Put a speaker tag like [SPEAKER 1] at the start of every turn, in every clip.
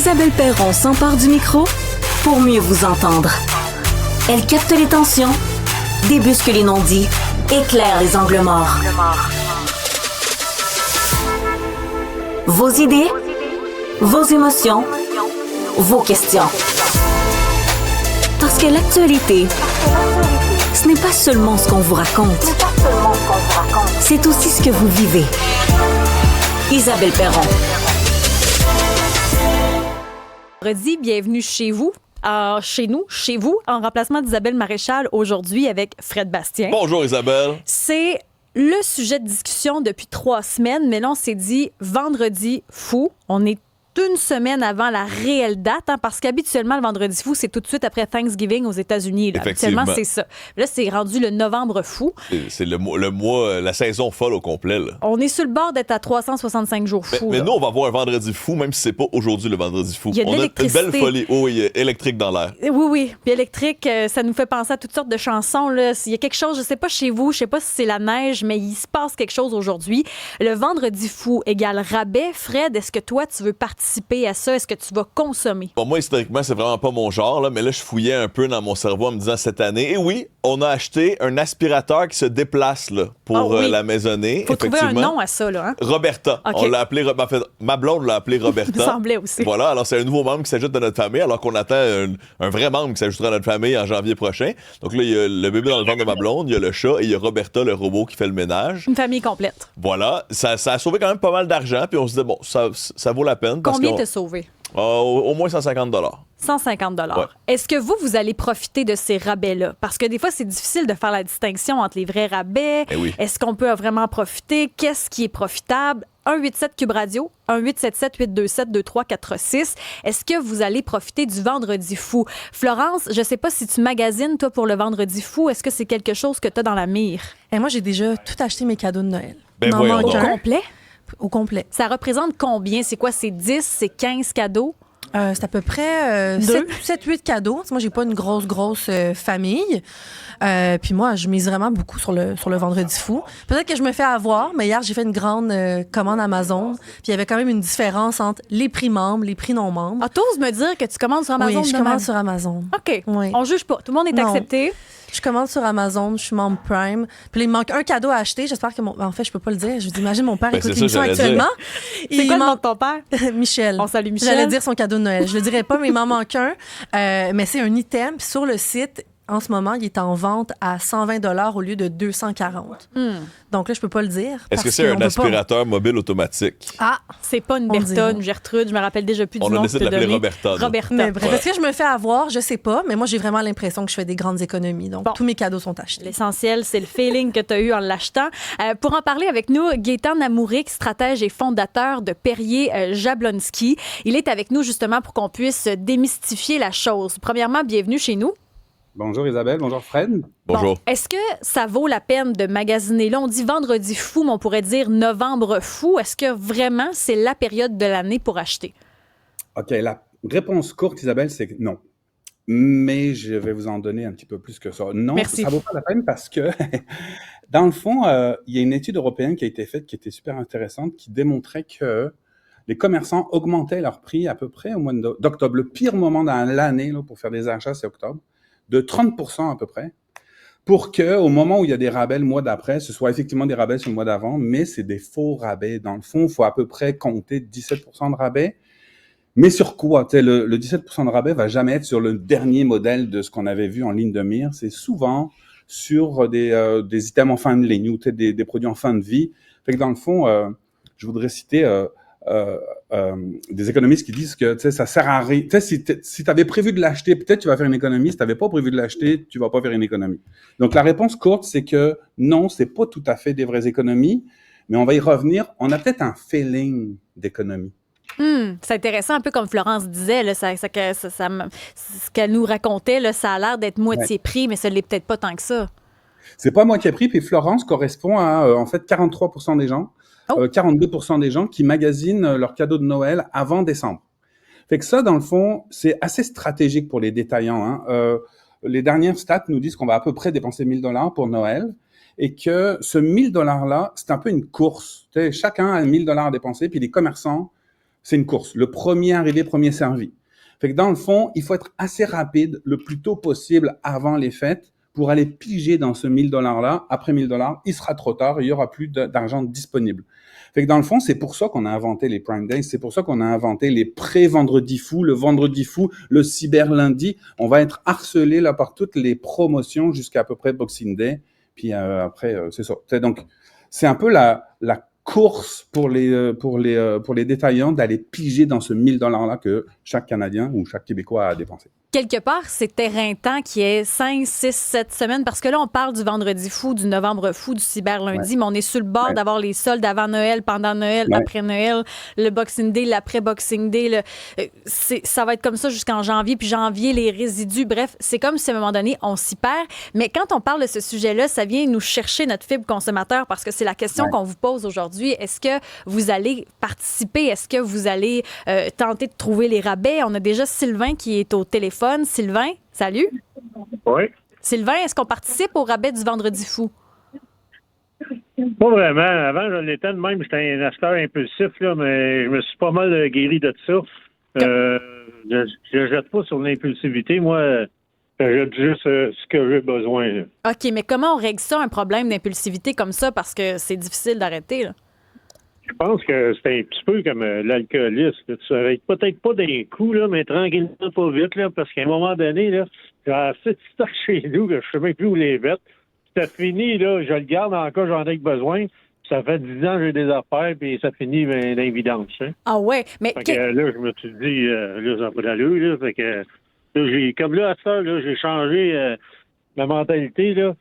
[SPEAKER 1] Isabelle Perron s'empare du micro pour mieux vous entendre. Elle capte les tensions, débusque les non-dits, éclaire les angles morts. Vos idées, vos émotions, vos questions. Parce que l'actualité, ce n'est pas seulement ce qu'on vous raconte, c'est aussi ce que vous vivez. Isabelle Perron.
[SPEAKER 2] Bienvenue chez vous. Chez vous, en remplacement d'Isabelle Maréchal, aujourd'hui avec Fred Bastien.
[SPEAKER 3] Bonjour Isabelle.
[SPEAKER 2] C'est le sujet de discussion depuis 3 semaines, mais là, on s'est dit vendredi fou. On est une semaine avant la réelle date, parce qu'habituellement, le vendredi fou, c'est tout de suite après Thanksgiving aux États-Unis. Là. Habituellement, c'est ça. Là, c'est rendu le novembre fou.
[SPEAKER 3] C'est le mois, la saison folle au complet. Là.
[SPEAKER 2] On est sur le bord d'être à 365 jours fous.
[SPEAKER 3] Mais nous, on va avoir un vendredi fou, même si c'est pas aujourd'hui le vendredi fou.
[SPEAKER 2] Il y a de
[SPEAKER 3] on a une
[SPEAKER 2] l'électricité.
[SPEAKER 3] belle folie électrique dans l'air.
[SPEAKER 2] Oui. Puis électrique, ça nous fait penser à toutes sortes de chansons. Là. Il y a quelque chose, je sais pas chez vous, je sais pas si c'est la neige, mais il se passe quelque chose aujourd'hui. Le vendredi fou égale rabais. Fred, est-ce que toi, tu veux participer à ça? Est-ce que tu vas consommer?
[SPEAKER 3] Bon, moi, historiquement, c'est vraiment pas mon genre, là, mais là, je fouillais un peu dans mon cerveau en me disant cette année. Et oui, on a acheté un aspirateur qui se déplace là, pour la maisonnée.
[SPEAKER 2] Faut trouver un nom à ça, là. Hein?
[SPEAKER 3] Roberta. Okay. On l'a appelé. En fait, ma blonde l'a appelé Roberta.
[SPEAKER 2] Il me semblait aussi.
[SPEAKER 3] Voilà, alors c'est un nouveau membre qui s'ajoute à notre famille, alors qu'on attend un vrai membre qui s'ajoutera à notre famille en janvier prochain. Donc là, il y a le bébé dans le ventre de ma blonde, il y a le chat et il y a Roberta, le robot qui fait le ménage.
[SPEAKER 2] Une famille complète.
[SPEAKER 3] Voilà, ça a sauvé quand même pas mal d'argent, puis on se dit, bon, ça vaut la peine.
[SPEAKER 2] Combien t'as sauvé?
[SPEAKER 3] Au moins 150 $.
[SPEAKER 2] 150 $.
[SPEAKER 3] Ouais.
[SPEAKER 2] Est-ce que vous allez profiter de ces rabais-là? Parce que des fois, c'est difficile de faire la distinction entre les vrais rabais.
[SPEAKER 3] Oui.
[SPEAKER 2] Est-ce qu'on peut vraiment profiter? Qu'est-ce qui est profitable? 187 Cube Radio, 1877-827-2346. Est-ce que vous allez profiter du Vendredi fou? Florence, je sais pas si tu magasines, toi, pour le Vendredi fou. Est-ce que c'est quelque chose que tu as dans la mire?
[SPEAKER 4] Et moi, j'ai déjà tout acheté mes cadeaux de Noël.
[SPEAKER 2] Au complet?
[SPEAKER 4] Au complet.
[SPEAKER 2] Ça représente combien? C'est quoi? C'est 10? C'est 15 cadeaux?
[SPEAKER 4] C'est à peu près 7-8 cadeaux. Moi, j'ai pas une grosse famille. Puis moi, je mise vraiment beaucoup sur le vendredi fou. Peut-être que je me fais avoir, mais hier, j'ai fait une grande commande Amazon. Puis il y avait quand même une différence entre les prix membres, les prix non membres.
[SPEAKER 2] Ah, t'oses me dire que tu commandes sur Amazon?
[SPEAKER 4] Oui, je commande sur Amazon.
[SPEAKER 2] OK.
[SPEAKER 4] Oui.
[SPEAKER 2] On juge pas. Tout le monde est accepté.
[SPEAKER 4] Je commande sur Amazon, je suis membre Prime. Puis là, il me manque un cadeau à acheter. J'espère que en fait, je peux pas le dire. Je vous imagine mon père écoute l'émission actuellement.
[SPEAKER 2] C'est quoi le nom de ton père?
[SPEAKER 4] Michel.
[SPEAKER 2] On salue Michel.
[SPEAKER 4] J'allais dire son cadeau de Noël. Je le dirais pas, mais il m'en manque un. Mais c'est un item. Puis sur le site, en ce moment, il est en vente à 120 $ au lieu de 240. Donc là, je peux pas le dire.
[SPEAKER 3] Est-ce que c'est un aspirateur mobile automatique?
[SPEAKER 2] Ah, c'est pas une Bertha, une Gertrude, je me rappelle déjà plus du nom.
[SPEAKER 3] On a décidé de l'appeler Roberta.
[SPEAKER 2] Roberta.
[SPEAKER 4] Mais bref, est-ce que je me fais avoir? Je sais pas, mais moi, j'ai vraiment l'impression que je fais des grandes économies. Donc, tous mes cadeaux sont achetés.
[SPEAKER 2] L'essentiel, c'est le feeling que tu as eu en l'achetant. Pour en parler avec nous, Gaétan Namouric, stratège et fondateur de Perrier Jablonski. Il est avec nous justement pour qu'on puisse démystifier la chose. Premièrement, bienvenue chez nous.
[SPEAKER 5] Bonjour Isabelle, bonjour Fred.
[SPEAKER 3] Bonjour.
[SPEAKER 2] Bon, est-ce que ça vaut la peine de magasiner? Là, on dit vendredi fou, mais on pourrait dire novembre fou. Est-ce que vraiment c'est la période de l'année pour acheter?
[SPEAKER 5] OK, la réponse courte, Isabelle, c'est non. Mais je vais vous en donner un petit peu plus que ça. Non,
[SPEAKER 2] merci.
[SPEAKER 5] Ça vaut pas la peine parce que, dans le fond, il y a une étude européenne qui a été faite qui était super intéressante, qui démontrait que les commerçants augmentaient leurs prix à peu près au mois d'octobre. Le pire moment dans l'année là, pour faire des achats, c'est octobre. De 30% à peu près, pour qu'au moment où il y a des rabais le mois d'après, ce soit effectivement des rabais sur le mois d'avant, mais c'est des faux rabais. Dans le fond, il faut à peu près compter 17% de rabais. Mais sur quoi? Le 17% de rabais va jamais être sur le dernier modèle de ce qu'on avait vu en ligne de mire. C'est souvent sur des items en fin de ligne ou des produits en fin de vie. Fait que dans le fond, je voudrais citer des économistes qui disent que ça sert à rien. Si tu avais prévu de l'acheter, peut-être tu vas faire une économie. Si tu n'avais pas prévu de l'acheter, tu vas pas faire une économie. Donc la réponse courte, c'est que non, c'est pas tout à fait des vraies économies, mais on va y revenir. On a peut-être un feeling d'économie.
[SPEAKER 2] C'est intéressant, un peu comme Florence disait, là, ce qu'elle nous racontait, là, ça a l'air d'être moitié prix, mais ça ne l'est peut-être pas tant que ça.
[SPEAKER 5] C'est pas moitié prix, puis Florence correspond à en fait 43% des gens. 42% des gens qui magasinent leurs cadeaux de Noël avant décembre. Fait que ça, dans le fond, c'est assez stratégique pour les détaillants. Hein. Les dernières stats nous disent qu'on va à peu près dépenser 1 000 $ pour Noël et que ce 1 000 $ là, c'est un peu une course. Chacun a 1 000 $ à dépenser, puis les commerçants c'est une course. Le premier arrivé, premier servi. Fait que dans le fond, il faut être assez rapide le plus tôt possible avant les fêtes pour aller piger dans ce 1 000 $-là. Après 1 000 $, il sera trop tard, il y aura plus d'argent disponible. Fait que dans le fond, c'est pour ça qu'on a inventé les Prime Days, c'est pour ça qu'on a inventé les pré-vendredi fou, le vendredi fou, le cyber lundi. On va être harcelé là par toutes les promotions jusqu'à peu près Boxing Day. Puis après, c'est ça. Donc, c'est un peu la course pour les détaillants d'aller piger dans ce 1 000 $-là que chaque Canadien ou chaque Québécois a dépensé.
[SPEAKER 2] Quelque part, c'est éreintant qu'il y ait 5, 6, 7 semaines, parce que là, on parle du vendredi fou, du novembre fou, du cyber lundi, mais on est sur le bord d'avoir les soldes avant Noël, pendant Noël, après Noël, le Boxing Day, l'après-Boxing Day. Ça va être comme ça jusqu'en janvier, puis janvier, les résidus. Bref, c'est comme si à un moment donné, on s'y perd. Mais quand on parle de ce sujet-là, ça vient nous chercher notre fibre consommateur, parce que c'est la question qu'on vous pose aujourd'hui. Est-ce que vous allez participer? Est-ce que vous allez tenter de trouver les rabais? On a déjà Sylvain qui est au téléphone. Sylvain, salut.
[SPEAKER 6] Oui.
[SPEAKER 2] Sylvain, est-ce qu'on participe au rabais du Vendredi fou?
[SPEAKER 6] Pas vraiment. Avant, je l'étais de même. J'étais un acheteur impulsif, là, mais je me suis pas mal guéri de ça. Je jette pas sur l'impulsivité. Moi, je jette juste ce que j'ai besoin. Là.
[SPEAKER 2] OK, mais comment on règle ça, un problème d'impulsivité comme ça, parce que c'est difficile d'arrêter, là?
[SPEAKER 6] Je pense que c'est un petit peu comme l'alcoolisme. Tu n'arrêtes peut-être pas d'un coup, là, mais tranquillement, pas vite, là, parce qu'à un moment donné, là, j'ai assez de stock chez nous que je sais même plus où les mettre. Ça finit, là, je le garde encore, j'en ai besoin. Ça fait 10 ans que j'ai des affaires, puis ça finit dans l'évidence. Hein.
[SPEAKER 2] Ah ouais, mais...
[SPEAKER 6] Fait que, là, je me suis dit, là, ça n'a pas d'allure, là. Fait que, là, comme là, à ça, là, j'ai changé ma mentalité, là.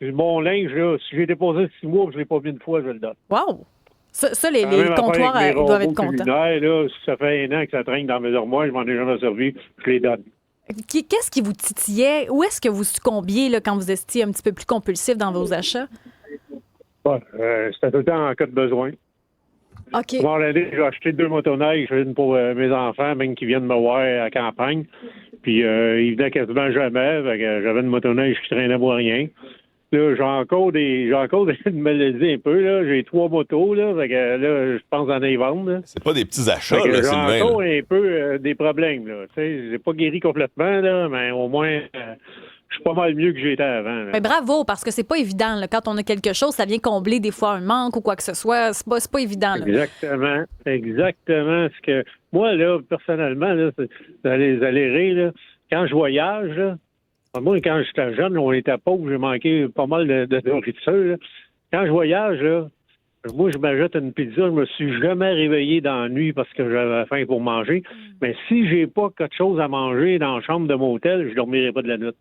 [SPEAKER 6] Mon linge, là, si j'ai déposé 6 mois, je ne l'ai pas vu une fois, je le donne.
[SPEAKER 2] Wow! Ça, les comptoirs doivent être contents.
[SPEAKER 6] Là, ça fait 1 an que ça traîne dans mes armoires, je m'en ai jamais servi, je les donne.
[SPEAKER 2] Qu'est-ce qui vous titillait? Où est-ce que vous succombiez là, quand vous étiez un petit peu plus compulsif dans vos achats?
[SPEAKER 6] Ouais, c'était tout le temps en cas de besoin.
[SPEAKER 2] OK.
[SPEAKER 6] Bon, l'année, j'ai acheté 2 motoneiges, une pour mes enfants, même qui viennent me voir à la campagne. Puis, ils venaient quasiment jamais. Fait que j'avais une motoneige qui traînait pour rien. Là, j'ai encore de me lever un peu, là. J'ai 3 motos, là. Fait que là, je pense en les vendre, là.
[SPEAKER 3] C'est pas des petits achats, là, Sylvain.
[SPEAKER 6] J'ai encore un peu des problèmes, là. Tu sais, j'ai pas guéri complètement, là, mais au moins, je suis pas mal mieux que j'étais avant, là.
[SPEAKER 2] Mais bravo, parce que c'est pas évident, là. Quand on a quelque chose, ça vient combler des fois un manque ou quoi que ce soit. C'est pas évident, là.
[SPEAKER 6] Exactement. Ce que, moi, là, personnellement, là, vous allez rire, là. Quand je voyage, là, moi, quand j'étais jeune, on était pauvres, j'ai manqué pas mal de nourriture. Là. Quand je voyage, là, moi, je m'achète une pizza, je me suis jamais réveillé dans la nuit parce que j'avais faim pour manger. Mais si j'ai pas quelque chose à manger dans la chambre de mon hôtel, je dormirai pas de la nuit.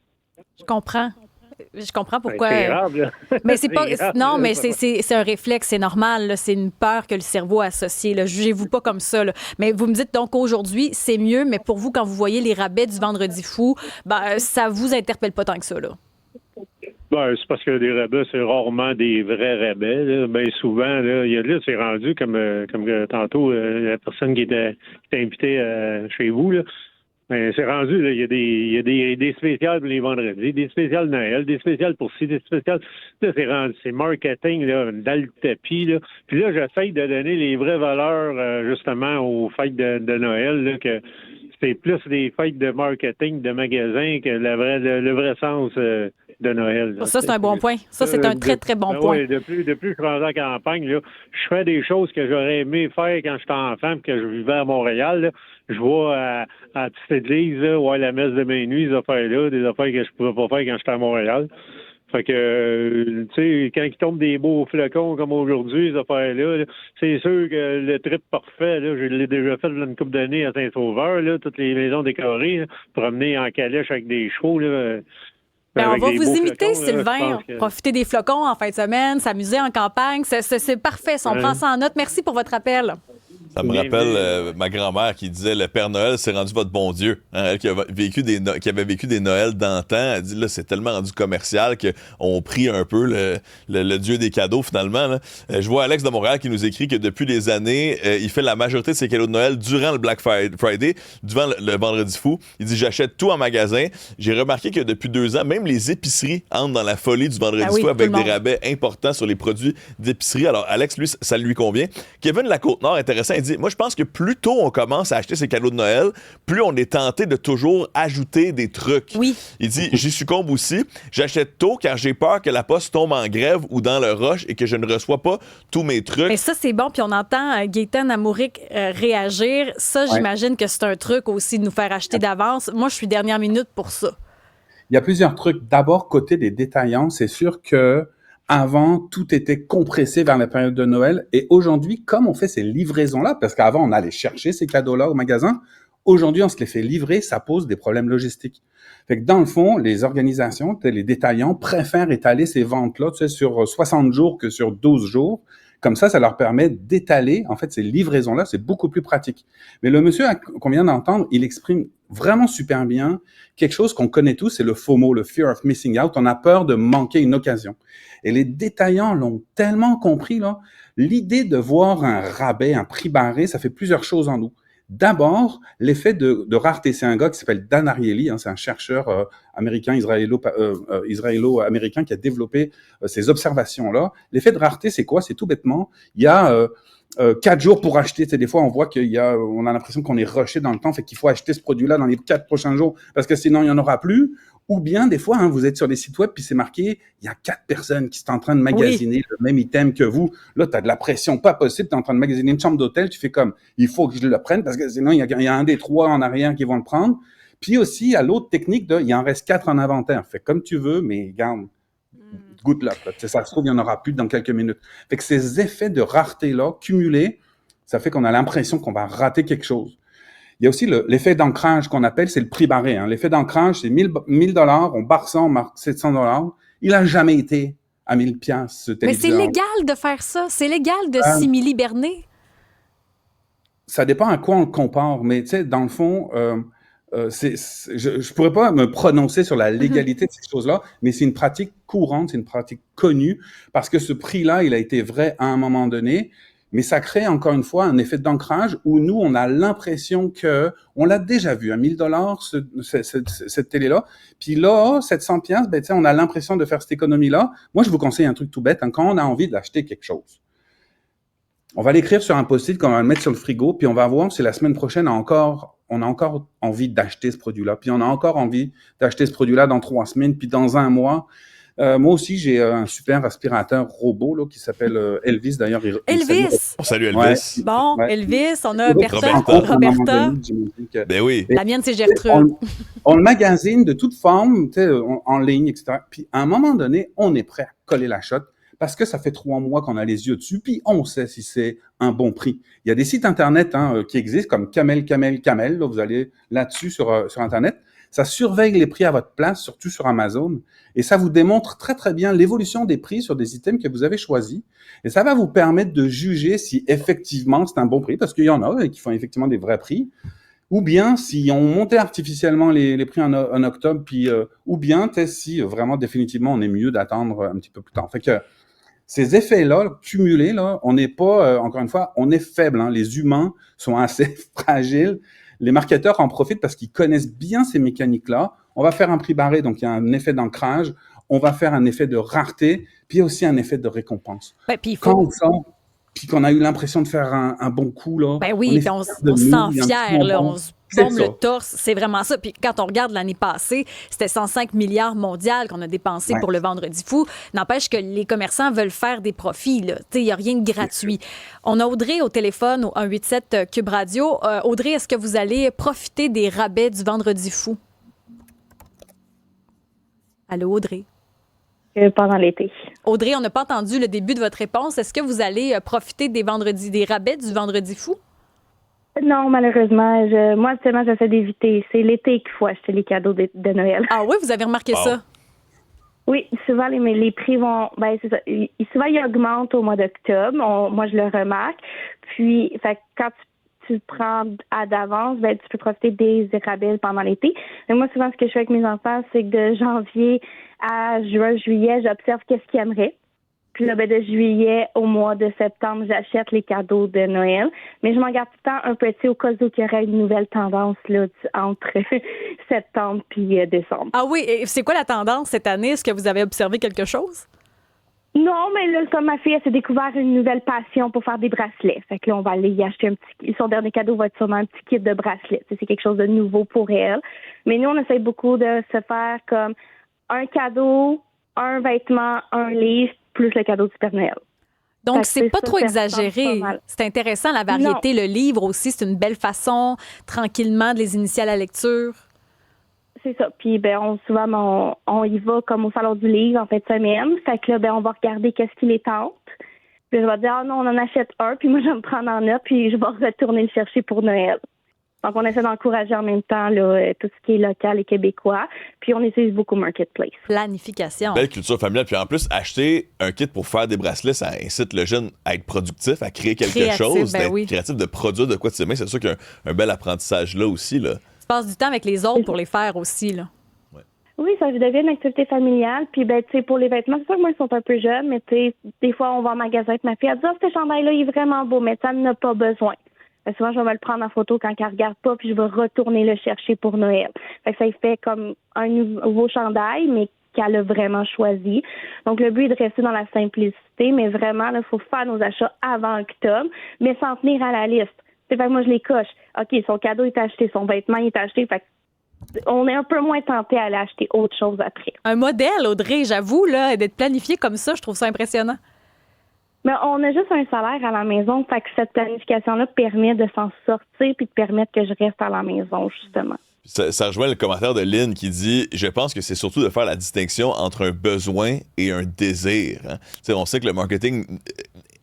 [SPEAKER 2] Je comprends pourquoi.
[SPEAKER 6] C'est grave, là.
[SPEAKER 2] Mais c'est pas.
[SPEAKER 6] grave,
[SPEAKER 2] non,
[SPEAKER 6] là,
[SPEAKER 2] mais c'est un réflexe, c'est normal. Là. C'est une peur que le cerveau a associée. Là. Jugez-vous pas comme ça. Là. Mais vous me dites donc aujourd'hui, c'est mieux, mais pour vous, quand vous voyez les rabais du Vendredi fou, ben, ça vous interpelle pas tant que ça, là.
[SPEAKER 6] Ben, c'est parce que les rabais, c'est rarement des vrais rabais. Là. Bien souvent, là, c'est rendu comme tantôt, la personne qui était invitée chez vous, là. Mais c'est rendu, là, il y a des spéciales pour les vendredis, des spéciales Noël, des spéciales pour ci, des spéciales. Là, c'est rendu, c'est marketing, là, dans le tapis, là. Puis là, j'essaye de donner les vraies valeurs, justement, aux fêtes de Noël, là, que c'est plus des fêtes de marketing, de magasins, que le vrai sens de Noël. Là.
[SPEAKER 2] Ça, c'est un bon point. Ça, c'est un très, très bon point.
[SPEAKER 6] Oui, depuis que je suis rendu en campagne, là, je fais des choses que j'aurais aimé faire quand j'étais enfant et que je vivais à Montréal, là. Je vais à la petite église, là, ouais, la messe de minuit, des affaires-là, des affaires que je pouvais pas faire quand j'étais à Montréal. Fait que, tu sais, quand il tombe des beaux flocons comme aujourd'hui, ces affaires-là, là, c'est sûr que le trip parfait, là, je l'ai déjà fait une couple d'années à Saint-Sauveur, là, toutes les maisons décorées, là, promener en calèche avec des chevaux, là.
[SPEAKER 2] Ben, on va vous imiter,
[SPEAKER 6] flocons,
[SPEAKER 2] Sylvain. Profiter des flocons en fin de semaine, s'amuser en campagne. C'est parfait. On prend ça en note. Merci pour votre appel.
[SPEAKER 3] Ça me rappelle ma grand-mère qui disait le Père Noël s'est rendu votre bon Dieu. Hein, elle qui avait vécu des Noëls d'antan, elle dit là c'est tellement rendu commercial qu'on prie un peu le Dieu des cadeaux finalement. Là. Je vois Alex de Montréal qui nous écrit que depuis des années, il fait la majorité de ses cadeaux de Noël durant le Black Friday, durant le Vendredi fou. Il dit j'achète tout en magasin. J'ai remarqué que depuis 2 ans, même les épiceries entrent dans la folie du Vendredi fou avec des rabais importants sur les produits d'épicerie. Alors Alex, lui, ça lui convient. Kevin de la Côte-Nord, intéressant, il dit, moi, je pense que plus tôt on commence à acheter ses cadeaux de Noël, plus on est tenté de toujours ajouter des trucs.
[SPEAKER 2] Oui.
[SPEAKER 3] Il dit, j'y succombe aussi. J'achète tôt car j'ai peur que la poste tombe en grève ou dans le rush et que je ne reçois pas tous mes trucs.
[SPEAKER 2] Mais ça, c'est bon. Puis on entend Gaëtan Amouric réagir. Ça, j'imagine que c'est un truc aussi de nous faire acheter d'avance. Moi, je suis dernière minute pour ça.
[SPEAKER 5] Il y a plusieurs trucs. D'abord, côté des détaillants, c'est sûr que avant, tout était compressé vers la période de Noël. Et aujourd'hui, comme on fait ces livraisons-là, parce qu'avant, on allait chercher ces cadeaux-là au magasin, aujourd'hui, on se les fait livrer, ça pose des problèmes logistiques. Fait que dans le fond, les organisations, les détaillants préfèrent étaler ces ventes-là, sur 60 jours que sur 12 jours. Comme ça leur permet d'étaler, en fait, ces livraisons-là, c'est beaucoup plus pratique. Mais le monsieur qu'on vient d'entendre, il exprime vraiment super bien quelque chose qu'on connaît tous, c'est le FOMO, le Fear of Missing Out. On a peur de manquer une occasion. Et les détaillants l'ont tellement compris, là. L'idée de voir un rabais, un prix barré, ça fait plusieurs choses en nous. D'abord, l'effet de rareté. C'est un gars qui s'appelle Dan Ariely, c'est un chercheur américain, israélo-américain qui a développé ces observations-là. L'effet de rareté, c'est quoi? C'est tout bêtement, il y a 4 jours pour acheter. Des fois, on voit on a l'impression qu'on est rushé dans le temps, fait qu'il faut acheter ce produit-là dans les 4 prochains jours parce que sinon, il n'y en aura plus. Ou bien, des fois, vous êtes sur des sites web puis c'est marqué, il y a 4 personnes qui sont en train de magasiner le même item que vous. Là, tu as de la pression, pas possible. Tu es en train de magasiner une chambre d'hôtel, tu fais comme, il faut que je le prenne parce que sinon, il y a un des 3 en arrière qui vont le prendre. Puis aussi, il y a l'autre technique il en reste 4 en inventaire. Fais comme tu veux, mais garde, good luck. Ça se trouve, il n'y en aura plus dans quelques minutes. Fait que ces effets de rareté-là, cumulés, ça fait qu'on a l'impression qu'on va rater quelque chose. Il y a aussi l'effet d'ancrage qu'on appelle, c'est le prix barré. L'effet d'ancrage, c'est 1000 $, on barre ça, on marque 700 $. Il n'a jamais été à 1000 $, ce téléviseur.
[SPEAKER 2] Mais c'est légal de faire ça. C'est légal de simili-berner.
[SPEAKER 5] Ça dépend à quoi on le compare. Mais tu sais, dans le fond, je pourrais pas me prononcer sur la légalité de ces choses-là, mais c'est une pratique courante, c'est une pratique connue, parce que ce prix-là, il a été vrai à un moment donné. Mais ça crée encore une fois un effet d'ancrage où nous, on a l'impression que on l'a déjà vu à 1000 $, cette télé-là. Puis là, 700 $, ben, on a l'impression de faire cette économie-là. Moi, je vous conseille un truc tout bête. Quand on a envie d'acheter quelque chose, on va l'écrire sur un post-it qu'on va le mettre sur le frigo, puis on va voir si la semaine prochaine, on a encore envie d'acheter ce produit-là. Puis on a encore envie d'acheter ce produit-là dans 3 semaines, puis dans 1 mois. Moi aussi, j'ai un super aspirateur robot qui s'appelle Elvis. D'ailleurs,
[SPEAKER 2] Elvis!
[SPEAKER 3] Salut Elvis!
[SPEAKER 2] Ouais. Bon, ouais. Elvis, on a Roberta.
[SPEAKER 3] Ben oui.
[SPEAKER 2] La mienne, c'est Gertrude.
[SPEAKER 5] On le magasine de toute forme, en ligne, etc. Puis à un moment donné, on est prêt à coller la shot parce que ça fait 3 mois qu'on a les yeux dessus, puis on sait si c'est un bon prix. Il y a des sites Internet qui existent, comme Camel. Là, vous allez là-dessus sur Internet. Ça surveille les prix à votre place, surtout sur Amazon, et ça vous démontre très, très bien l'évolution des prix sur des items que vous avez choisis. Et ça va vous permettre de juger si effectivement c'est un bon prix, parce qu'il y en a qui font effectivement des vrais prix, ou bien s'ils ont monté artificiellement les prix en octobre, puis ou bien si vraiment définitivement on est mieux d'attendre un petit peu plus tard. Fait que ces effets-là, cumulés, on n'est pas, encore une fois, on est faible. Les humains sont assez fragiles. Les marketeurs en profitent parce qu'ils connaissent bien ces mécaniques-là. On va faire un prix barré, donc il y a un effet d'ancrage. On va faire un effet de rareté, puis aussi un effet de récompense.
[SPEAKER 2] Ben, puis
[SPEAKER 5] Quand on sent, puis qu'on a eu l'impression de faire un bon coup, là.
[SPEAKER 2] Ben oui, on se sent fier, là. On se bombe le torse. C'est vraiment ça. Puis quand on regarde l'année passée, c'était 105 milliards mondial qu'on a dépensé pour le Vendredi fou. N'empêche que les commerçants veulent faire des profits, là. Tu sais, il n'y a rien de gratuit. On a Audrey au téléphone au 187 Cube Radio. Audrey, est-ce que vous allez profiter des rabais du Vendredi fou? Allô, Audrey?
[SPEAKER 7] Pendant l'été.
[SPEAKER 2] Audrey, on n'a pas entendu le début de votre réponse. Est-ce que vous allez profiter des rabais du Vendredi fou?
[SPEAKER 7] Non, malheureusement. Moi, actuellement, j'essaie d'éviter. C'est l'été qu'il faut acheter les cadeaux de Noël.
[SPEAKER 2] Ah oui, vous avez remarqué ça?
[SPEAKER 7] Oui, souvent, les prix vont... Ben, c'est ça. Souvent, ils augmentent au mois d'octobre. Moi, je le remarque. Puis, quand tu prends d'avance, ben, tu peux profiter des rabais pendant l'été. Mais moi, souvent, ce que je fais avec mes enfants, c'est que de janvier à juin, juillet, j'observe qu'est-ce qu'ils aimeraient. Puis là, de juillet au mois de septembre, j'achète les cadeaux de Noël. Mais je m'en garde tout le temps un petit au cas où il y aurait une nouvelle tendance là, entre septembre et décembre.
[SPEAKER 2] Ah oui, et c'est quoi la tendance cette année? Est-ce que vous avez observé quelque chose?
[SPEAKER 7] Non, mais là, comme ma fille, elle s'est découvert une nouvelle passion pour faire des bracelets. Fait que là, on va aller y acheter son dernier cadeau va être sûrement un petit kit de bracelets. C'est quelque chose de nouveau pour elle. Mais nous, on essaie beaucoup de se faire comme un cadeau, un vêtement, un livre, plus le cadeau du Père Noël.
[SPEAKER 2] Donc,
[SPEAKER 7] Fait que
[SPEAKER 2] c'est pas
[SPEAKER 7] ça,
[SPEAKER 2] trop
[SPEAKER 7] ça ressemble
[SPEAKER 2] exagéré.
[SPEAKER 7] pas mal.
[SPEAKER 2] C'est intéressant, la variété. Le livre aussi, c'est une belle façon, tranquillement, de les initier à la lecture.
[SPEAKER 7] C'est ça. Puis, souvent, on y va comme au salon du livre en fin de semaine. Fait que là, on va regarder qu'est-ce qui les tente. Puis, je vais dire, non, on en achète un, puis moi, je vais me prendre en note, puis je vais retourner le chercher pour Noël. Donc, on essaie d'encourager en même temps là, tout ce qui est local et québécois. Puis, on utilise beaucoup Marketplace.
[SPEAKER 2] Planification.
[SPEAKER 3] Belle culture familiale. Puis en plus, acheter un kit pour faire des bracelets, ça incite le jeune à être productif, à créer quelque
[SPEAKER 2] Créatif,
[SPEAKER 3] chose, d'être
[SPEAKER 2] oui.
[SPEAKER 3] créatif, de produire de quoi de ses mains. C'est sûr qu'il y a un bel apprentissage là aussi. Là.
[SPEAKER 2] Tu passes du temps avec les autres pour les faire aussi, là.
[SPEAKER 7] Oui, ça devient une activité familiale. Puis, pour les vêtements, c'est sûr que moi, ils sont un peu jeunes, mais des fois, on va en magasin avec ma fille. Elle dit, ce chandail-là, il est vraiment beau, mais ça n'en a pas besoin. Souvent, je vais me le prendre en photo quand elle regarde pas, puis je vais retourner le chercher pour Noël. Fait que ça fait comme un nouveau chandail, mais qu'elle a vraiment choisi. Donc, le but est de rester dans la simplicité, mais vraiment, il faut faire nos achats avant octobre, mais s'en tenir à la liste. Fait que moi, je les coche. OK, son cadeau est acheté, son vêtement est acheté. Fait que on est un peu moins tenté à aller acheter autre chose après.
[SPEAKER 2] Un modèle, Audrey, j'avoue, là, d'être planifié comme ça, je trouve ça impressionnant.
[SPEAKER 7] Mais on a juste un salaire à la maison, fait que cette planification-là permet de s'en sortir puis de permettre que je reste à la maison, justement.
[SPEAKER 3] Ça rejoint le commentaire de Lynn qui dit « Je pense que c'est surtout de faire la distinction entre un besoin et un désir. Hein. » On sait que le marketing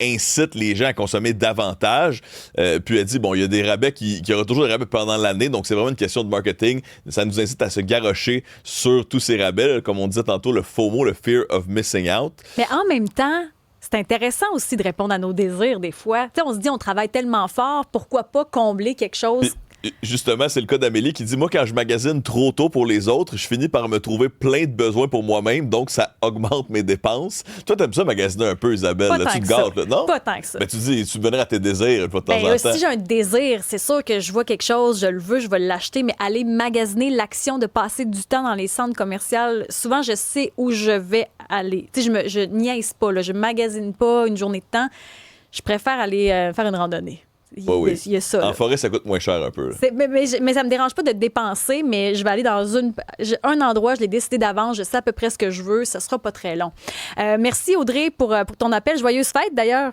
[SPEAKER 3] incite les gens à consommer davantage. Puis elle dit, il y a des rabais qu'il y aura toujours des rabais pendant l'année, donc c'est vraiment une question de marketing. Ça nous incite à se garrocher sur tous ces rabais, là, comme on disait tantôt, le FOMO, le Fear of Missing Out.
[SPEAKER 2] Mais en même temps, c'est intéressant aussi de répondre à nos désirs des fois. T'sais, on se dit, on travaille tellement fort, pourquoi pas combler quelque chose?
[SPEAKER 3] Justement, c'est le cas d'Amélie qui dit « Moi, quand je magasine trop tôt pour les autres, je finis par me trouver plein de besoins pour moi-même, donc ça augmente mes dépenses. » Toi, t'aimes ça magasiner un peu, Isabelle?
[SPEAKER 2] Pas
[SPEAKER 3] là,
[SPEAKER 2] tant
[SPEAKER 3] tu
[SPEAKER 2] que
[SPEAKER 3] te gâtes, là, non?
[SPEAKER 2] Pas tant que ça.
[SPEAKER 3] Ben, tu dis, tu venir à tes désirs de temps en temps.
[SPEAKER 2] Si j'ai un désir, c'est sûr que je vois quelque chose, je le veux, je vais l'acheter, mais aller magasiner, l'action de passer du temps dans les centres commerciaux, souvent, je sais où je vais aller. Tu sais, je niaise pas, là, je magasine pas une journée de temps. Je préfère aller faire une randonnée. Il y a ça,
[SPEAKER 3] en
[SPEAKER 2] là.
[SPEAKER 3] forêt, ça coûte moins cher un peu.
[SPEAKER 2] Mais ça me dérange pas de dépenser, mais je vais aller dans un endroit, je l'ai décidé d'avance, je sais à peu près ce que je veux, ça sera pas très long. Merci Audrey pour ton appel. Joyeuse fête d'ailleurs.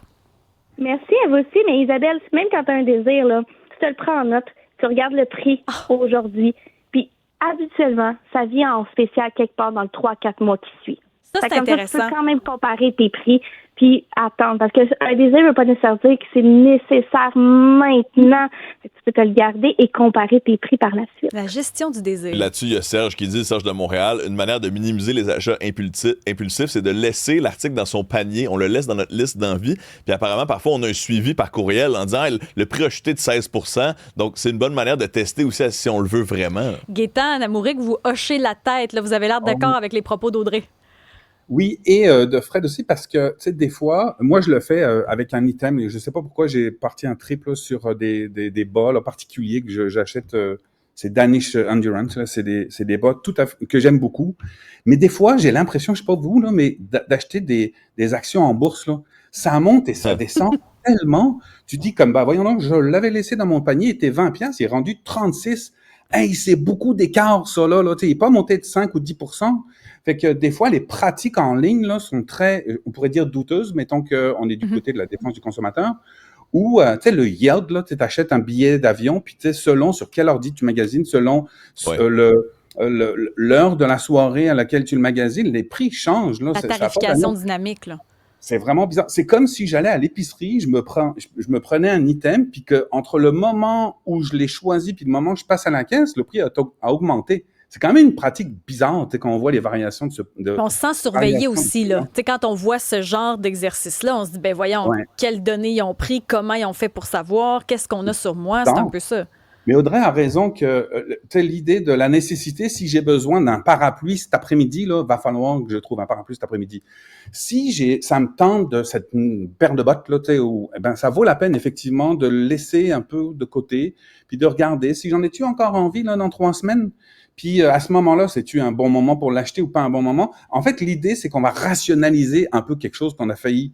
[SPEAKER 7] Merci à vous aussi, mais Isabelle, même quand tu as un désir, là, tu te le prends en note, tu regardes le prix aujourd'hui, puis habituellement, ça vient en spécial quelque part dans le 3-4 mois qui suit.
[SPEAKER 2] Ça, c'est
[SPEAKER 7] comme
[SPEAKER 2] intéressant.
[SPEAKER 7] Ça, tu peux quand même comparer tes prix puis attendre. Parce qu'un désir ne veut pas nécessairement dire que c'est nécessaire maintenant. Tu peux te le garder et comparer tes prix par la suite.
[SPEAKER 2] La gestion du désir.
[SPEAKER 3] Là-dessus, il y a Serge qui dit, Serge de Montréal, une manière de minimiser les achats impulsifs, c'est de laisser l'article dans son panier. On le laisse dans notre liste d'envie. Puis apparemment, parfois, on a un suivi par courriel en disant le prix a chuté de 16 %. Donc, c'est une bonne manière de tester aussi si on le veut vraiment.
[SPEAKER 2] Gaétan, Amouric, vous hochez la tête. Là. Vous avez l'air d'accord avec les propos d'Audrey.
[SPEAKER 5] Oui, et de Fred aussi, parce que, tu sais, des fois, moi, je le fais avec un item, et je sais pas pourquoi j'ai parti un triple sur des bas là, particuliers que j'achète, c'est Danish Endurance, là, c'est des bas que j'aime beaucoup. Mais des fois, j'ai l'impression, je sais pas vous, là, mais d'acheter des actions en bourse, là, ça monte et ça descend tellement. Tu dis comme, voyons donc, je l'avais laissé dans mon panier, il était 20 $, il est rendu 36. Hey, c'est beaucoup d'écart, ça, là. Tu sais, il n'est pas monté de 5 ou 10 %. Fait que des fois, les pratiques en ligne, là, sont très, on pourrait dire douteuses, mettons qu'on est du côté de la défense du consommateur. Ou, tu sais, le yield, là, tu achètes un billet d'avion, puis tu sais, selon sur quel ordi tu magasines, selon l'heure de la soirée à laquelle tu le magasines, les prix changent, là.
[SPEAKER 2] La tarification dynamique, là.
[SPEAKER 5] C'est vraiment bizarre. C'est comme si j'allais à l'épicerie, je me prenais un item, puis que entre le moment où je l'ai choisi puis le moment où je passe à la caisse, le prix a augmenté. C'est quand même une pratique bizarre, tu sais, quand on voit les variations
[SPEAKER 2] on se sent surveillé aussi, là. Tu sais, quand on voit ce genre d'exercice-là, on se dit, voyons, quelles données ils ont pris, comment ils ont fait pour savoir, qu'est-ce qu'on a sur moi, c'est un peu ça.
[SPEAKER 5] Mais Audrey a raison que, tu sais, l'idée de la nécessité, si j'ai besoin d'un parapluie cet après-midi, là, va falloir que je trouve un parapluie cet après-midi. Si ça me tente de cette paire de bottes, là, tu sais, ça vaut la peine, effectivement, de le laisser un peu de côté, puis de regarder si j'en ai-tu encore envie, là, dans 3 semaines. Puis à ce moment-là, c'est-tu un bon moment pour l'acheter ou pas un bon moment? En fait, l'idée, c'est qu'on va rationaliser un peu quelque chose qu'on a failli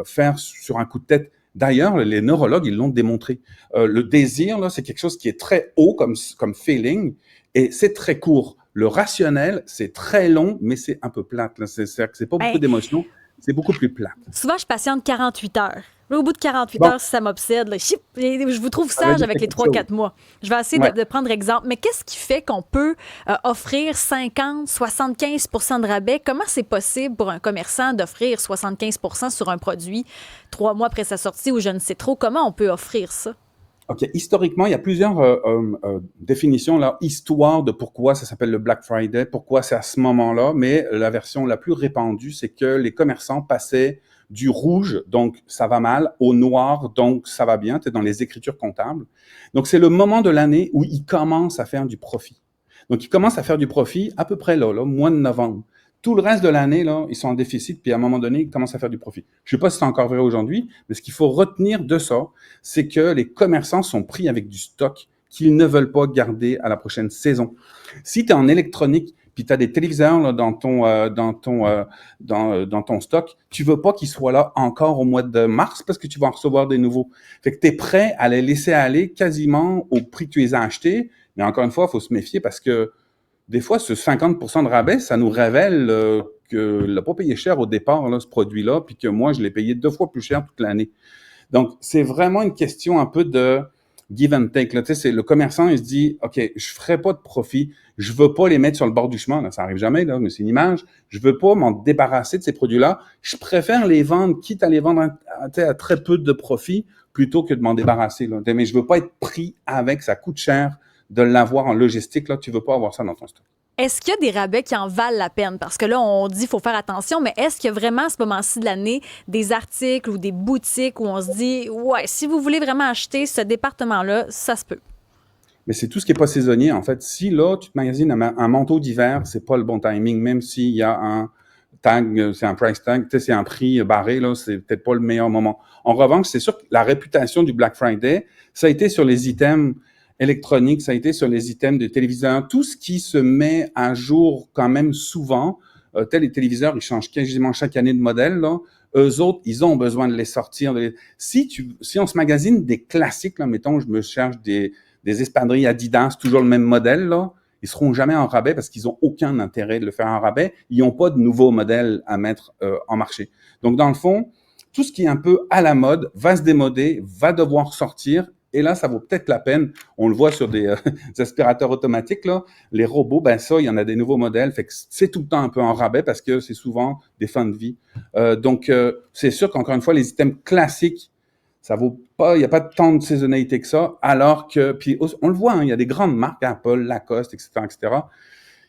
[SPEAKER 5] faire sur un coup de tête. D'ailleurs, les neurologues, ils l'ont démontré. Le désir, là, c'est quelque chose qui est très haut comme feeling et c'est très court. Le rationnel, c'est très long, mais c'est un peu plate. Là. C'est pas beaucoup d'émotions, c'est beaucoup plus plate.
[SPEAKER 2] Souvent, je patiente 48 heures. Là, au bout de 48 heures, si ça m'obsède, là, je vous trouve sage avec les 3-4 mois. Je vais essayer de prendre exemple. Mais qu'est-ce qui fait qu'on peut offrir 50, 75 de rabais? Comment c'est possible pour un commerçant d'offrir 75 sur un produit 3 mois après sa sortie ou je ne sais trop? Comment on peut offrir ça?
[SPEAKER 5] OK. Historiquement, il y a plusieurs définitions, là, histoire de pourquoi ça s'appelle le Black Friday, pourquoi c'est à ce moment-là, mais la version la plus répandue, c'est que les commerçants passaient du rouge, donc ça va mal, au noir, donc ça va bien, tu es dans les écritures comptables. Donc, c'est le moment de l'année où ils commencent à faire du profit. Donc, ils commencent à faire du profit à peu près là, mois de novembre. Tout le reste de l'année, là, ils sont en déficit, puis à un moment donné, ils commencent à faire du profit. Je ne sais pas si c'est encore vrai aujourd'hui, mais ce qu'il faut retenir de ça, c'est que les commerçants sont pris avec du stock qu'ils ne veulent pas garder à la prochaine saison. Si tu es en électronique, puis tu as des téléviseurs là, dans ton stock, tu veux pas qu'ils soient là encore au mois de mars parce que tu vas en recevoir des nouveaux. Fait que tu es prêt à les laisser aller quasiment au prix que tu les as achetés, mais encore une fois, il faut se méfier parce que des fois, ce 50% de rabais, ça nous révèle que l'a pas payé cher au départ, là, ce produit-là, puis que moi, je l'ai payé 2 fois plus cher toute l'année. Donc, c'est vraiment une question un peu de give and take. Là. Tu sais, c'est le commerçant, il se dit, OK, je ferai pas de profit, je veux pas les mettre sur le bord du chemin. Là, ça arrive jamais, là, mais c'est une image. Je veux pas m'en débarrasser de ces produits-là. Je préfère les vendre, quitte à les vendre à très peu de profit, plutôt que de m'en débarrasser. Là. Mais je veux pas être pris avec, ça coûte cher de l'avoir en logistique, là, tu veux pas avoir ça dans ton stock.
[SPEAKER 2] Est-ce qu'il y a des rabais qui en valent la peine? Parce que là, on dit qu'il faut faire attention, mais est-ce qu'il y a vraiment à ce moment-ci de l'année des articles ou des boutiques où on se dit, ouais, si vous voulez vraiment acheter ce département-là, ça se peut?
[SPEAKER 5] Mais c'est tout ce qui est pas saisonnier, en fait. Si là, tu te magasines un manteau d'hiver, c'est pas le bon timing, même s'il y a un tag, c'est un price tag, tu sais, c'est un prix barré, là, c'est peut-être pas le meilleur moment. En revanche, c'est sûr que la réputation du Black Friday, ça a été sur les items électronique, ça a été sur les items de téléviseurs, tout ce qui se met à jour quand même souvent. Les téléviseurs, ils changent quasiment chaque année de modèle, là. Eux autres, ils ont besoin de les sortir. Si on se magasine des classiques, là, mettons, je me cherche des espadrilles Adidas, toujours le même modèle, là, ils seront jamais en rabais parce qu'ils ont aucun intérêt de le faire en rabais. Ils n'ont pas de nouveaux modèles à mettre en marché. Donc, dans le fond, tout ce qui est un peu à la mode va se démoder, va devoir sortir. Et là, ça vaut peut-être la peine. On le voit sur des aspirateurs automatiques, là. Les robots, ben ça, il y en a des nouveaux modèles. Fait que c'est tout le temps un peu en rabais parce que c'est souvent des fins de vie. Donc, c'est sûr qu'encore une fois, les items classiques, ça vaut pas, il n'y a pas tant de saisonnalité que ça. Alors que, puis on le voit, hein, il y a des grandes marques, Apple, Lacoste, etc.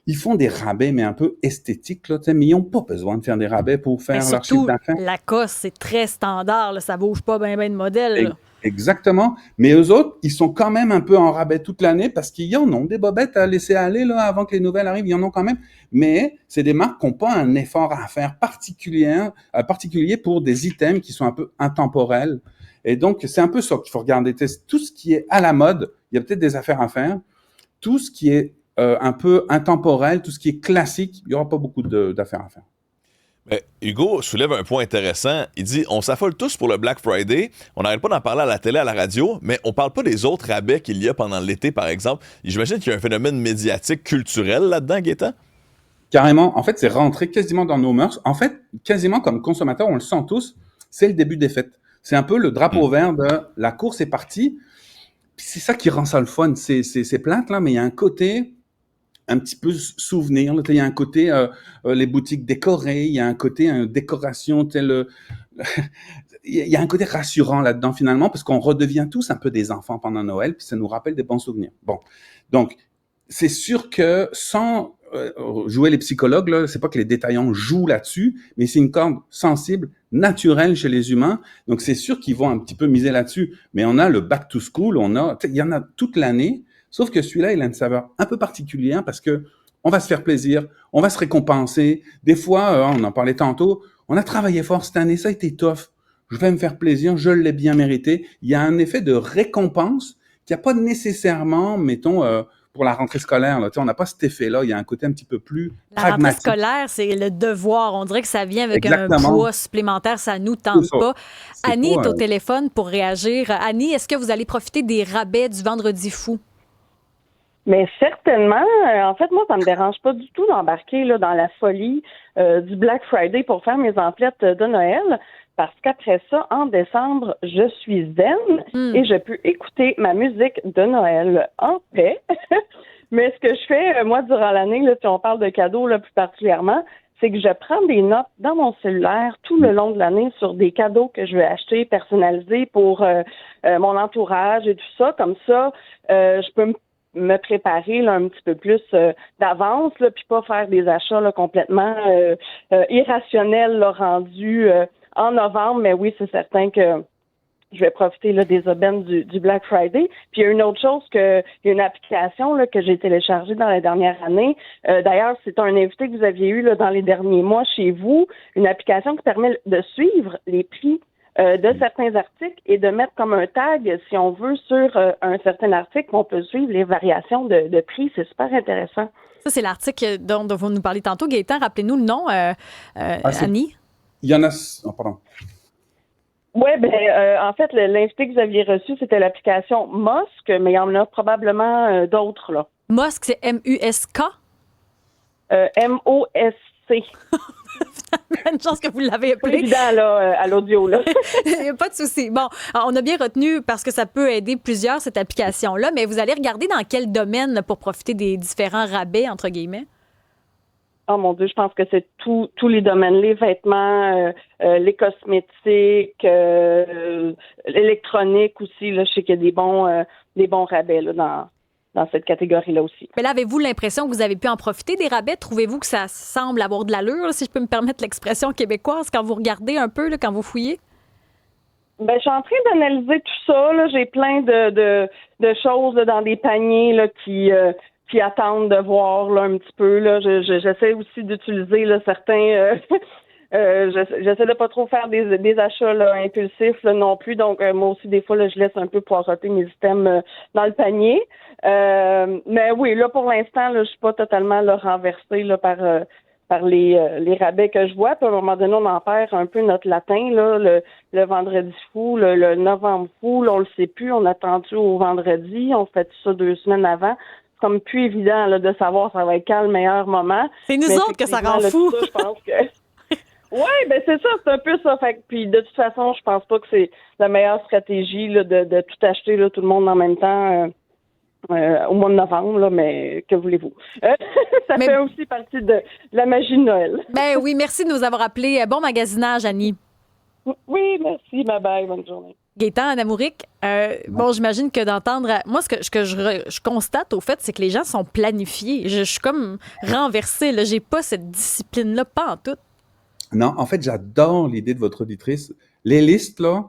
[SPEAKER 5] Ils font des rabais, mais un peu esthétiques, là, mais ils n'ont pas besoin de faire des rabais pour faire leur chiffre d'affaires.
[SPEAKER 2] Lacoste, c'est très standard, là, ça bouge pas bien de modèle. Là.
[SPEAKER 5] Exactement. Mais eux autres, ils sont quand même un peu en rabais toute l'année parce qu'ils en ont des bobettes à laisser aller là, avant que les nouvelles arrivent. Ils en ont quand même. Mais c'est des marques qui n'ont pas un effort à faire particulier pour des items qui sont un peu intemporels. Et donc, c'est un peu ça qu'il faut regarder. Tout ce qui est à la mode, il y a peut-être des affaires à faire. Tout ce qui est un peu intemporel, tout ce qui est classique, il n'y aura pas beaucoup d'affaires à faire.
[SPEAKER 3] Mais Hugo soulève un point intéressant. Il dit, on s'affole tous pour le Black Friday. On n'arrête pas d'en parler à la télé, à la radio, mais on parle pas des autres rabais qu'il y a pendant l'été, par exemple. J'imagine qu'il y a un phénomène médiatique culturel là-dedans, Gaétan?
[SPEAKER 5] Carrément. En fait, c'est rentré quasiment dans nos mœurs. En fait, quasiment comme consommateurs, on le sent tous, c'est le début des fêtes. C'est un peu le drapeau vert de la course est partie. Puis c'est ça qui rend ça le fun. C'est plate, là, mais il y a un côté un petit peu souvenir. Là. Il y a un côté les boutiques décorées, il y a un côté décoration, il y a un côté rassurant là-dedans finalement, parce qu'on redevient tous un peu des enfants pendant Noël, puis ça nous rappelle des bons souvenirs. Bon, donc c'est sûr que sans jouer les psychologues, là, c'est pas que les détaillants jouent là-dessus, mais c'est une corde sensible, naturelle chez les humains. Donc c'est sûr qu'ils vont un petit peu miser là-dessus. Mais on a le back to school, il y en a toute l'année. Sauf que celui-là, il a une saveur un peu particulière parce que on va se faire plaisir, on va se récompenser. Des fois, on en parlait tantôt, on a travaillé fort cette année, ça a été tough. Je vais me faire plaisir, je l'ai bien mérité. Il y a un effet de récompense qui n'a pas nécessairement, mettons, pour la rentrée scolaire. Là. On n'a pas cet effet-là. Il y a un côté un petit peu plus
[SPEAKER 2] La rentrée
[SPEAKER 5] pragmatique.
[SPEAKER 2] scolaire, c'est le devoir. On dirait que ça vient avec un
[SPEAKER 5] Exactement.
[SPEAKER 2] poids supplémentaire. Ça nous tente
[SPEAKER 5] C'est ça.
[SPEAKER 2] pas.
[SPEAKER 5] C'est
[SPEAKER 2] Annie
[SPEAKER 5] pas,
[SPEAKER 2] est au téléphone pour réagir. Annie, est-ce que vous allez profiter des rabais du Vendredi fou?
[SPEAKER 8] Mais certainement. En fait, moi, ça me dérange pas du tout d'embarquer là, dans la folie du Black Friday pour faire mes emplettes de Noël. Parce qu'après ça, en décembre, je suis zen et je peux écouter ma musique de Noël en paix. Mais ce que je fais, moi, durant l'année, là, si on parle de cadeaux là, plus particulièrement, c'est que je prends des notes dans mon cellulaire tout le long de l'année sur des cadeaux que je vais acheter personnalisés pour mon entourage et tout ça. Comme ça, je peux me préparer là, un petit peu plus d'avance, là, puis pas faire des achats là, complètement irrationnels là, rendus en novembre. Mais oui, c'est certain que je vais profiter là, des aubaines du Black Friday. Puis il y a une autre chose il y a une application là, que j'ai téléchargée dans la dernière année. D'ailleurs, c'est un invité que vous aviez eu là, dans les derniers mois chez vous, une application qui permet de suivre les prix de certains articles et de mettre comme un tag, si on veut, sur un certain article, on peut suivre les variations de prix. C'est super intéressant.
[SPEAKER 2] Ça, c'est l'article dont vous nous parlez tantôt. Gaëtan, rappelez-nous le nom, Annie.
[SPEAKER 5] Il y en a... Oh, pardon.
[SPEAKER 8] Oui, en fait, l'invité que vous aviez reçu, c'était l'application Mosque, mais il y en a probablement d'autres, là.
[SPEAKER 2] Mosque, c'est M-U-S-K?
[SPEAKER 8] M-O-S-C.
[SPEAKER 2] Une chance que vous l'avez
[SPEAKER 8] C'est
[SPEAKER 2] appelé.
[SPEAKER 8] évident, là, à l'audio, là.
[SPEAKER 2] Il n'y a pas de souci. Bon, on a bien retenu, parce que ça peut aider plusieurs, cette application-là, mais vous allez regarder dans quel domaine là, pour profiter des différents rabais, entre guillemets?
[SPEAKER 8] Oh mon Dieu, je pense que c'est tous les domaines, les vêtements, les cosmétiques, l'électronique aussi. Là, je sais qu'il y a des bons rabais là, dans cette catégorie-là aussi.
[SPEAKER 2] Mais là, avez-vous l'impression que vous avez pu en profiter des rabais? Trouvez-vous que ça semble avoir de l'allure, si je peux me permettre l'expression québécoise, quand vous regardez un peu, là, quand vous fouillez?
[SPEAKER 8] Ben, je suis en train d'analyser tout ça. Là. J'ai plein de choses là, dans des paniers là, qui attendent de voir là, un petit peu. Là. J'essaie aussi d'utiliser là, certains... j'essaie de pas trop faire des achats là, impulsifs là, non plus. Donc, moi aussi, des fois, là, je laisse un peu poireauter mes items dans le panier. Mais oui, là, pour l'instant, là, je suis pas totalement là, renversée là, par les rabais que je vois. Puis à un moment donné, on en perd un peu notre latin, là, le vendredi fou, le novembre fou, là, on le sait plus. On a attendu au vendredi, on fait ça 2 semaines avant. C'est comme plus évident là, de savoir ça va être quand le meilleur moment.
[SPEAKER 2] C'est nous autres que ça rend
[SPEAKER 8] là,
[SPEAKER 2] fou.
[SPEAKER 8] Ça, je pense que... Oui, ben c'est ça, c'est un peu ça. Fait, puis de toute façon, je pense pas que c'est la meilleure stratégie là, de tout acheter là, tout le monde en même temps au mois de novembre, là, mais que voulez-vous? Ça fait aussi partie de la magie de Noël.
[SPEAKER 2] Ben oui, merci de nous avoir appelés. Bon magasinage, Annie.
[SPEAKER 8] Oui, merci. Bye-bye. Bonne journée.
[SPEAKER 2] Gaëtan, Anamouric, bon, j'imagine que d'entendre... Moi, ce que je constate, au fait, c'est que les gens sont planifiés. Je suis comme renversée. Là. J'ai pas cette discipline-là, pas en tout.
[SPEAKER 5] Non, en fait, j'adore l'idée de votre auditrice. Les listes, là,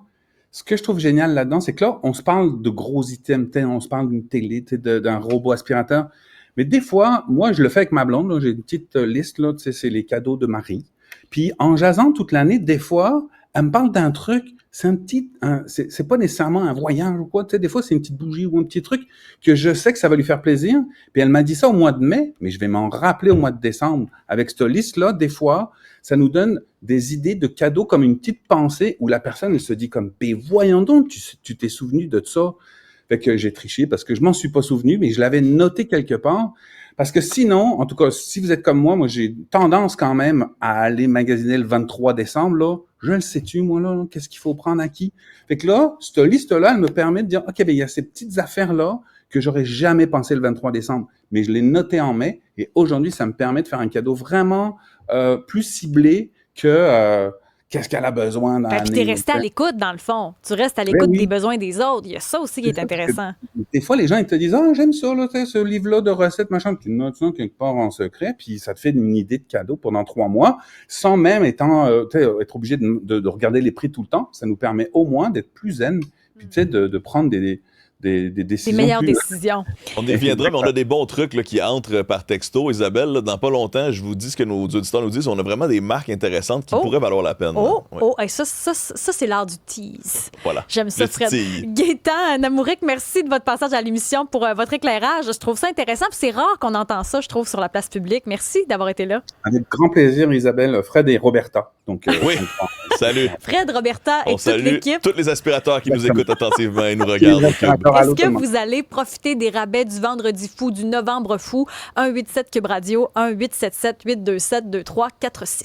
[SPEAKER 5] ce que je trouve génial là-dedans, c'est que là, on se parle de gros items, on se parle d'une télé, d'un robot aspirateur. Mais des fois, moi, je le fais avec ma blonde, là, j'ai une petite liste, là, c'est les cadeaux de Marie. Puis, en jasant toute l'année, des fois, elle me parle d'un truc, c'est pas nécessairement un voyage ou quoi, tu sais, des fois, c'est une petite bougie ou un petit truc que je sais que ça va lui faire plaisir. Puis, elle m'a dit ça au mois de mai, mais je vais m'en rappeler au mois de décembre. Avec cette liste-là, des fois, ça nous donne des idées de cadeaux comme une petite pensée où la personne, elle se dit comme, ben voyons donc, tu t'es souvenu de ça. Fait que j'ai triché parce que je m'en suis pas souvenu, mais je l'avais noté quelque part. Parce que sinon, en tout cas, si vous êtes comme moi j'ai tendance quand même à aller magasiner le 23 décembre, là. Je le sais-tu, moi, là, qu'est-ce qu'il faut prendre à qui? Fait que là, cette liste-là, elle me permet de dire, OK, ben, il y a ces petites affaires-là que j'aurais jamais pensé le 23 décembre. Mais je l'ai noté en mai et aujourd'hui, ça me permet de faire un cadeau vraiment plus ciblé que qu'est-ce qu'elle a besoin dans l'année.
[SPEAKER 2] Puis t'es resté à l'écoute, dans le fond. Tu restes à l'écoute des besoins des autres. Il y a ça aussi qui est intéressant.
[SPEAKER 5] Des fois, les gens ils te disent « Ah, j'aime ça, là, ce livre-là de recettes, machin. » Puis tu notes ça quelque part en secret, puis ça te fait une idée de cadeau pendant 3 mois, sans même être obligé de regarder les prix tout le temps. Ça nous permet au moins d'être plus zen, puis de prendre des
[SPEAKER 2] Des
[SPEAKER 5] décisions
[SPEAKER 2] meilleures
[SPEAKER 5] plus...
[SPEAKER 2] décisions.
[SPEAKER 3] On y reviendra, mais on a des bons trucs là, qui entrent par texto. Isabelle, là, dans pas longtemps, je vous dis ce que nos auditeurs nous disent. On a vraiment des marques intéressantes qui pourraient valoir la peine.
[SPEAKER 2] Hey, ça, c'est l'art du tease.
[SPEAKER 3] Voilà.
[SPEAKER 2] J'aime ça,
[SPEAKER 3] Le
[SPEAKER 2] Fred.
[SPEAKER 3] titille.
[SPEAKER 2] Gaétan Namouric, merci de votre passage à l'émission pour votre éclairage. Je trouve ça intéressant. Puis c'est rare qu'on entend ça, je trouve, sur la place publique. Merci d'avoir été là.
[SPEAKER 5] Avec grand plaisir, Isabelle, Fred et Roberta. Donc,
[SPEAKER 3] Oui, salut.
[SPEAKER 2] Fred, Roberta et
[SPEAKER 3] On
[SPEAKER 2] toute
[SPEAKER 3] salue
[SPEAKER 2] l'équipe.
[SPEAKER 3] tous les aspirateurs qui nous écoutent attentivement et nous regardent. au Cube.
[SPEAKER 2] Est-ce que vous allez profiter des rabais du Vendredi fou, du Novembre fou? 187 Cube Radio, 1-877-827-2346.